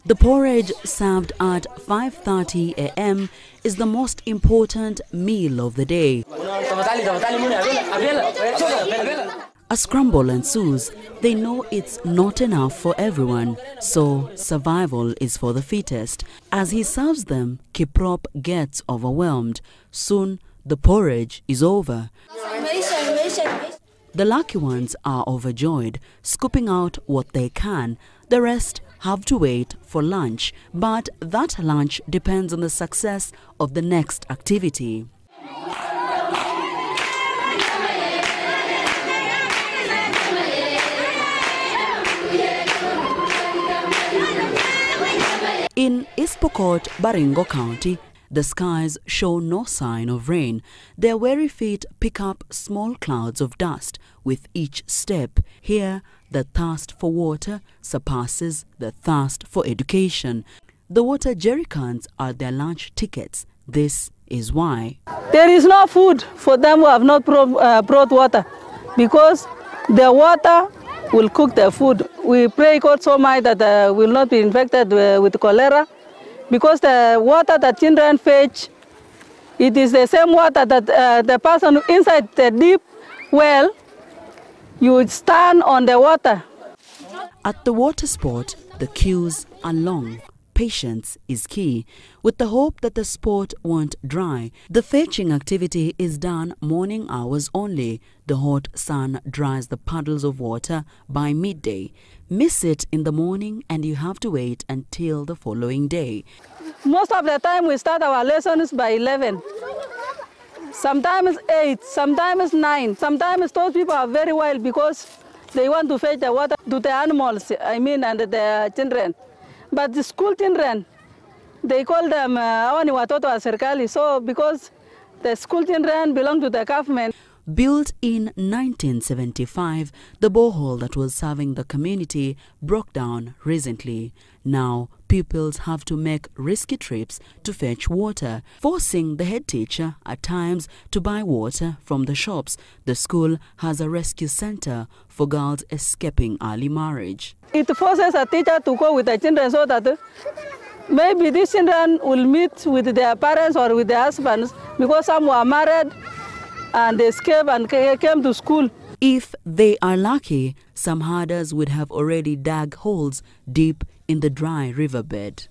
The porridge served at 5:30 a.m. is the most important meal of the day. A scramble ensues. They know it's not enough for everyone, so survival is for the fittest. As he serves them, Kiprop gets overwhelmed. Soon, the porridge is over. The lucky ones are overjoyed, scooping out what they can. The rest have to wait for lunch, but that lunch depends on the success of the next activity. In East Pokot, Baringo County, the skies show no sign of rain. Their weary feet pick up small clouds of dust with each step. Here, the thirst for water surpasses the thirst for education. The water jerrycans are their lunch tickets. This is why. There is no food for them who have not brought water, because the water will cook their food. We pray God so much that will not be infected with cholera, because the water that children fetch, it is the same water that the person inside the deep well, you would stand on the water. At the water spot, the queues are long. Patience is key, with the hope that the spot won't dry. The fetching activity is done morning hours only. The hot sun dries the puddles of water by midday. Miss it in the morning and you have to wait until the following day. Most of the time we start our lessons by 11. Sometimes 8, sometimes 9. Sometimes those people are very wild because they want to fetch the water to the animals, and the children. But the school children, they call them awani watoto wa serikali. So because the school children belong to the government. Built in 1975, the borehole that was serving the community broke down recently. Now, pupils have to make risky trips to fetch water, forcing the head teacher at times to buy water from the shops. The school has a rescue center for girls escaping early marriage. It forces a teacher to go with the children so that maybe these children will meet with their parents or with their husbands, because some were married and they escaped and came to school. If they are lucky, some herders would have already dug holes deep in the dry riverbed.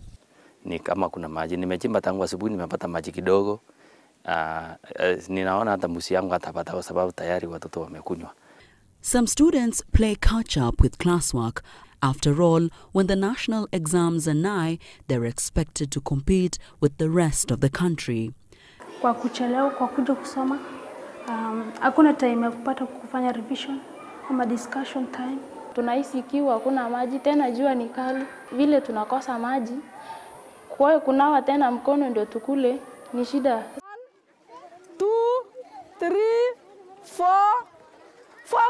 Ni kama kuna maji, nimechimba tangu asubuhi, nimepata maji kidogo. Ninaona hata musi yangu hatapata kwa sababu tayari watoto wamekunywa. Some students play catch up with classwork. After all, when the national exams are nigh, they're expected to compete with the rest of the country. Kwa kuchelewa kwa kuja kusoma, hakuna time ya kupata kufanya revision ama discussion time. Tunahisi kiwa hakuna maji, tena jua ni kali, vile tunakosa maji. Kwa hiyo kunawa tena mkono ndio tukule, ni shida. 1, 2, 3, 4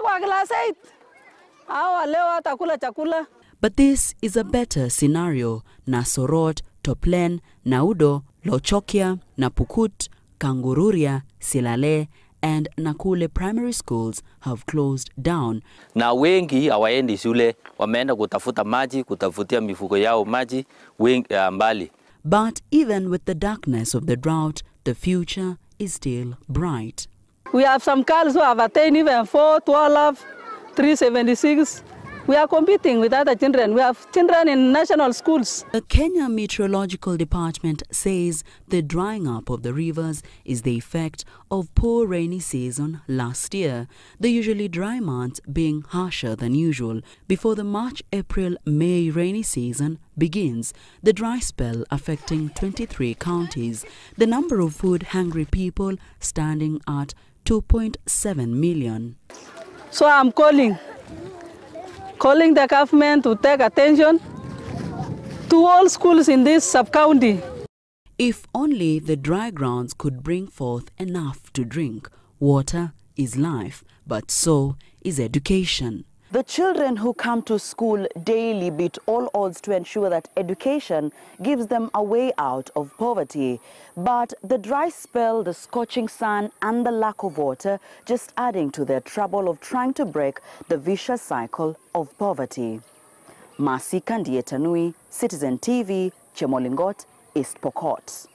kwa class 8. Hawa leo watakula chakula. But this is a better scenario. Nasorot, Toplen, Naudo, Lochokia, Napukut, Kangururia, Silale, and Nakule primary schools have closed down. Na wengi hawaendi shule, wameenda kutafuta maji, kutafutia mifugo yao maji mbali. But even with the darkness of the drought, the future is still bright. We have some girls who have attained even 412, 376. We are competing with other children. We have children in national schools. The Kenya Meteorological Department says the drying up of the rivers is the effect of poor rainy season last year, the usually dry months being harsher than usual. Before the March, April, May rainy season begins, the dry spell affecting 23 counties, the number of food-hungry people standing at 2.7 million. So I'm calling the government to take attention to all schools in this sub-county. If only the dry grounds could bring forth enough to drink. Water is life, but so is education. The children who come to school daily beat all odds to ensure that education gives them a way out of poverty. But the dry spell, the scorching sun and the lack of water just adding to their trouble of trying to break the vicious cycle of poverty. Masi Kandie Tanui, Citizen TV, Chomolingot, East Pokot.